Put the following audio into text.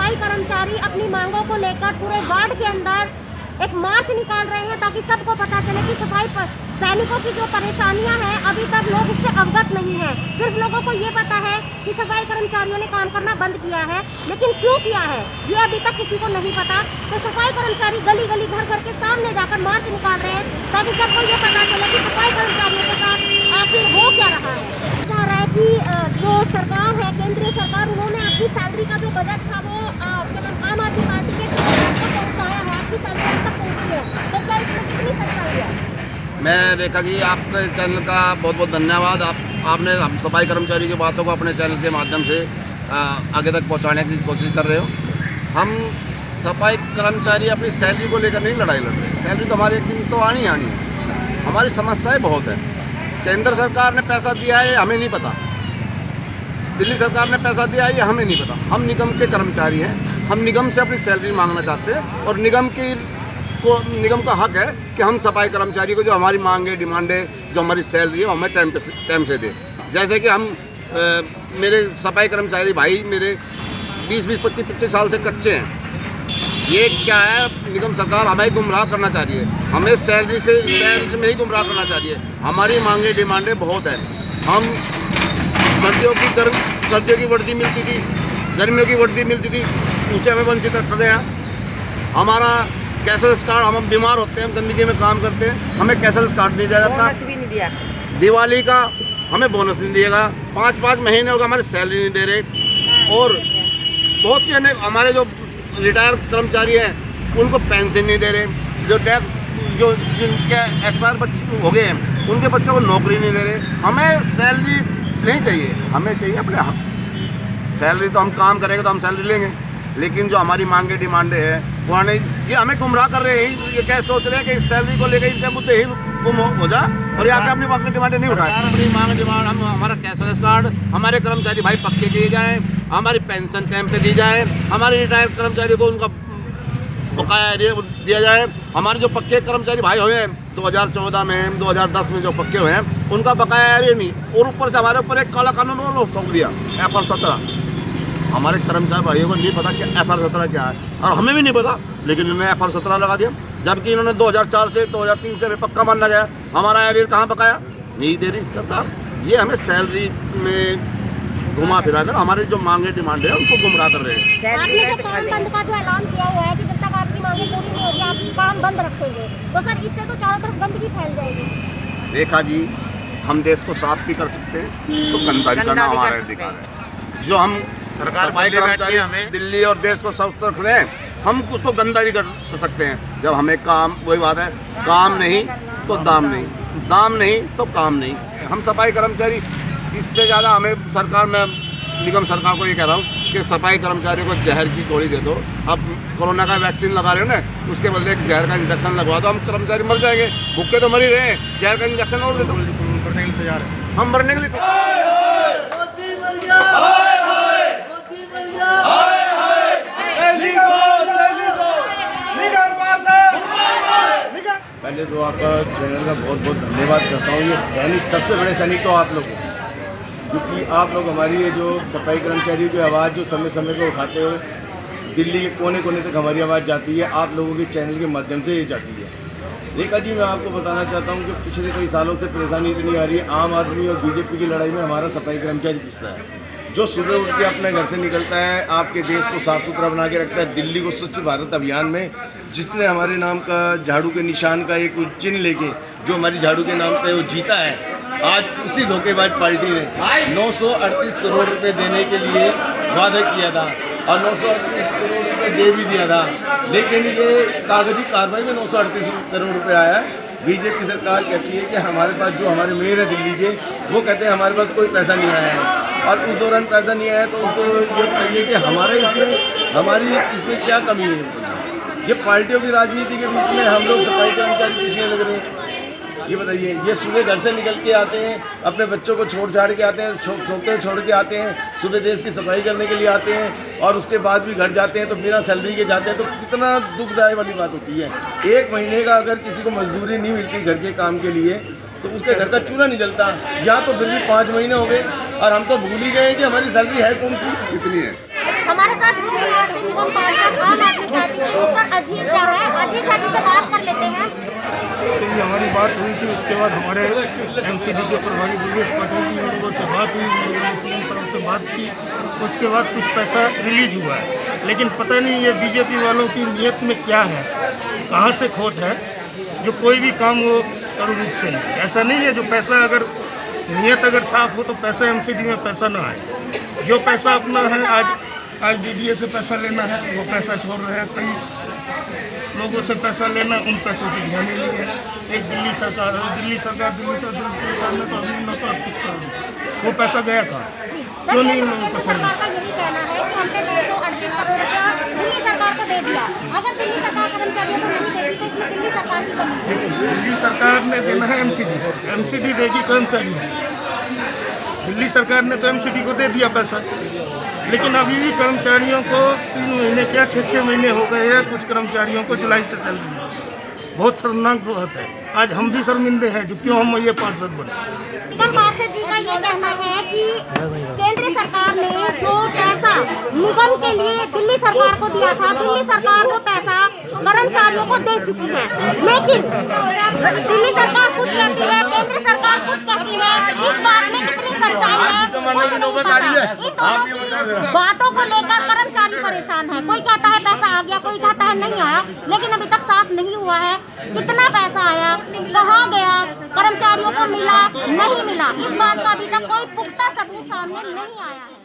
सफाई कर्मचारी अपनी मांगों को लेकर पूरे वार्ड के अंदर एक मार्च निकाल रहे हैं ताकि सबको पता चले कि सैनिकों की जो परेशानियां हैं अभी तक लोग उससे अवगत नहीं है। सिर्फ लोगों को ये पता है कि सफाई कर्मचारियों ने काम करना बंद किया है, लेकिन क्यों किया है ये अभी तक किसी को नहीं पता। तो सफाई कर्मचारी गली गली घर घर के सामने जाकर मार्च निकाल रहे हैं ताकि सबको ये पता चले कि सफाई कर्मचारियों के साथ आखिर हो क्या रहा है। कह रहा है कि जो सरकार है, केंद्रीय सरकार, उन्होंने आपकी सैलरी का जो बजट था वो आम आदमी पार्टी के पहुँचाया है, आपकी सैलरी तक पहुँची है, तो क्या इसमें कितनी सच्चाई है? मैं रेखा जी, आपके चैनल का बहुत बहुत धन्यवाद। आपने हम सफाई कर्मचारी की बातों को अपने चैनल के माध्यम से आगे तक पहुंचाने की कोशिश कर रहे हो। हम सफाई कर्मचारी अपनी सैलरी को लेकर नहीं लड़ाई लड़ रहे। सैलरी तो हमारे एक दिन तो आनी है। हमारी समस्याएं बहुत है। केंद्र सरकार ने पैसा दिया है हमें नहीं पता, दिल्ली सरकार ने पैसा दिया है ये हमें नहीं पता। हम निगम के कर्मचारी हैं, हम निगम से अपनी सैलरी मांगना चाहते हैं और निगम का हक है कि हम सफाई कर्मचारी को जो हमारी मांग है, डिमांड है, जो हमारी सैलरी है वो हमें टाइम से दे। जैसे कि हम मेरे सफाई कर्मचारी भाई मेरे 20-25 साल से कच्चे हैं। ये क्या है, निगम सरकार हमें गुमराह करना चाह रही है, हमें सैलरी में ही गुमराह करना चाह रही है। हमारी मांगे डिमांडें बहुत है। हम सर्दियों की वर्दी मिलती थी, गर्मियों की वर्दी मिलती थी, उससे हमें वंचित रखते हैं। हमारा कैशलेस कार्ड, हम बीमार होते हैं, हम गंदगी में काम करते हैं, हमें कैशलेस कार्ड नहीं दिया जाता। बोनस भी नहीं दिया। दिवाली का हमें बोनस नहीं दिएगा। 5-5 महीने होगा हमारी सैलरी नहीं दे रहे। और बहुत से हमारे जो रिटायर कर्मचारी हैं उनको पेंशन नहीं दे रहे। जो जिनके एक्सपायर बच्चे हो गए हैं उनके बच्चों को नौकरी नहीं दे रहे। हमें सैलरी नहीं चाहिए, हमें चाहिए अपने हक। सैलरी तो हम काम करेंगे तो हम सैलरी लेंगे, लेकिन जो हमारी मांगे डिमांडें हैं वो ये हमें गुमराह कर रहे हैं। ये क्या सोच रहे हैं कि इस सैलरी को लेकर इनके मुद्दे ही गुम हो जा और यहाँ पे अपनी मांगे डिमांडें नहीं उठाए। अपनी मांग डिमांड हमारा कैशलेस कार्ड, हमारे कर्मचारी भाई पक्के किए जाएँ, हमारी पेंशन टाइम पे दी जाए, हमारे रिटायर्ड कर्मचारी को उनका बकाया दिया जाए। हमारे जो पक्के कर्मचारी भाई हुए हैं 2014 में 2010 में जो पक्के हुए हैं उनका बकाया एरिया नहीं, और ऊपर से हमारे ऊपर एक काला कानून वो ठोक दिया FR 17। हमारे कर्मचारी भाइयों को नहीं पता कि FR 17 क्या है और हमें भी नहीं पता, लेकिन इन्होंने FR 17 लगा दिया। जबकि इन्होंने 2004 से 2003 से हमें पक्का मानना गया। हमारा एरियर कहाँ बकाया नहीं दे रही सरकार। ये हमें सैलरी में घुमा फिरा कर हमारे जो मांगे डिमांड है उनको गुमराह कर रहे हैं। आपने जो काम बंद का जो ऐलान किया हुआ है कि जब तक आपकी मांगे पूरी नहीं होगी आप काम बंद रखेंगे, तो सर इससे तो चारों तरफ गंदगी फैल जाएगी। रेखा जी, हम देश को साफ भी कर सकते हैं तो गंदा भी करना हमारा अधिकार है। जो हम सफाई कर्मचारी दिल्ली और देश को साफ रख रहे हैं, हम उसको गंदा भी कर सकते हैं। जब हमें काम, वही बात है, काम नहीं तो दाम नहीं, दाम नहीं तो काम नहीं। हम सफाई कर्मचारी, इससे ज़्यादा हमें सरकार, में निगम सरकार को ये कह रहा हूँ कि सफाई कर्मचारियों को जहर की गोली दे दो। अब कोरोना का वैक्सीन लगा रहे हो ना, उसके बदले एक जहर का इंजेक्शन लगवा दो, हम कर्मचारी मर जाएंगे। भूखे तो मर ही रहे हैं, जहर का इंजेक्शन और दे दो, मरने के लिए तैयार है। हम मरने के लिए पहले तो आपका चैनल का बहुत बहुत धन्यवाद करता हूँ। ये सैनिक, सबसे बड़े सैनिक तो आप लोग हो, क्योंकि आप लोग हमारी ये जो सफाई कर्मचारियों की आवाज़ जो समय समय पर उठाते हो, दिल्ली के कोने कोने तक हमारी आवाज़ जाती है, आप लोगों के चैनल के माध्यम से ये जाती है। रेखा जी, मैं आपको बताना चाहता हूँ कि पिछले कई सालों से परेशानी इतनी आ रही है। आम आदमी और बीजेपी की लड़ाई में हमारा सफाई कर्मचारी पिछड़ा है, जो सुबह उठ के अपने घर से निकलता है, आपके देश को साफ सुथरा बना के रखता है। दिल्ली को स्वच्छ भारत अभियान में जिसने हमारे नाम का झाड़ू के निशान का एक चिन्ह लेके जो हमारी झाड़ू के नाम पे वो जीता है, आज उसी धोखेबाज पार्टी ने 938 करोड़ रुपए देने के लिए वादा किया था और 938 करोड़ रुपए दे भी दिया था, लेकिन ये कागजी कार्रवाई में 938 करोड़ रुपए आया है। बीजेपी सरकार कहती है कि हमारे पास, जो हमारे मेयर है दिल्ली के, वो कहते हैं हमारे पास कोई पैसा नहीं आया है, और उस दौरान पैसा नहीं आया तो उनको ये बताइए कि हमारी इसमें क्या कमी है। ये पार्टियों की राजनीति के बीच में हम लोग सफाई कर्मचारी किसने लग रहे हैं, ये बताइए। ये सुबह घर से निकल के आते हैं, अपने बच्चों को छोड़ छाड़ के आते हैं, सोते छोड़ के आते हैं, सुबह देश की सफाई करने के लिए आते हैं, और उसके बाद भी घर जाते हैं तो बिना सैलरी के जाते हैं। तो कितना दुखदायक वाली बात होती है। 1 महीने का अगर किसी को मजदूरी नहीं मिलती घर के काम के लिए तो उसके घर का चूल्हा नहीं जलता। यहाँ तो फिर भी 5 महीने हो गए और हम तो भूल ही गए कि हमारी सैलरी है कौन सी, कितनी है। हमारे साथ निगम पार्षद आम आदमी पार्टी से मिस्टर अजीत झा है। अजीत झा जी से बात कर लेते हैं। फिर हमारी बात हुई थी, उसके बाद हमारे एमसीडी के प्रभारी ब्रजेश पाठक जी, उन लोगों से बात हुई, सीएम साहब से बात की। उसके बाद कुछ पैसा रिलीज हुआ है, लेकिन पता नहीं ये बीजेपी वालों की नीयत में क्या है, कहाँ से खोट है, जो कोई भी काम हो करो रूप से नहीं। ऐसा नहीं है, जो पैसा अगर नीयत अगर साफ हो तो पैसा एमसीडी में पैसा ना आए। जो पैसा अपना है, आज डीडीए से पैसा लेना है, वो पैसा छोड़ रहे हैं। कई लोगों से पैसा लेना, उन पैसों की ध्यान ही नहीं है। एक दिल्ली सरकार है, दिल्ली सरकार ने तो अभी 938 करोड़, वो पैसा गया था, क्यों नहीं लोगों को सरकार का यही कहना है कि हमने 238 करोड़ रुपया दिल्ली सरकार को दे दिया। अगर दिल्ली सरकार कर्मचारियों को नहीं देगी तो इसमें दिल्ली सरकार की कमी है। दिल्ली सरकार ने देना है एमसीडी देगी कर्मचारी। दिल्ली सरकार ने तो एमसीडी को दे दिया पैसा, लेकिन अभी भी कर्मचारियों को 3 महीने क्या 6 महीने हो गए हैं। कुछ कर्मचारियों को जुलाई से सैलरी बहुत शर्मनाक बात है। आज हम भी शर्मिंदे हैं जो क्यों हम ये पार्षद बने। निगम पार्षद जी का ये कहना है कि केंद्र सरकार ने जो पैसा निगम के लिए दिल्ली सरकार को दिया था, दिल्ली सरकार वो पैसा कर्मचारियों को दे चुकी है। लेकिन दिल्ली सरकार कुछ कहती है, केंद्र सरकार कुछ कहती है। इस बात में कितनी सच्चाई है, कुछ नहीं पता। इन दोनों की बातों को लेकर कर्मचारी परेशान है। कोई कहता है पैसा आ गया, कोई कहता है नहीं आया, लेकिन अभी तक साफ नहीं हुआ है कितना पैसा आया, कहाँ गया, कर्मचारियों को मिला नहीं मिला। इस बात का अभी तक कोई पुख्ता सबूत सामने नहीं आया है।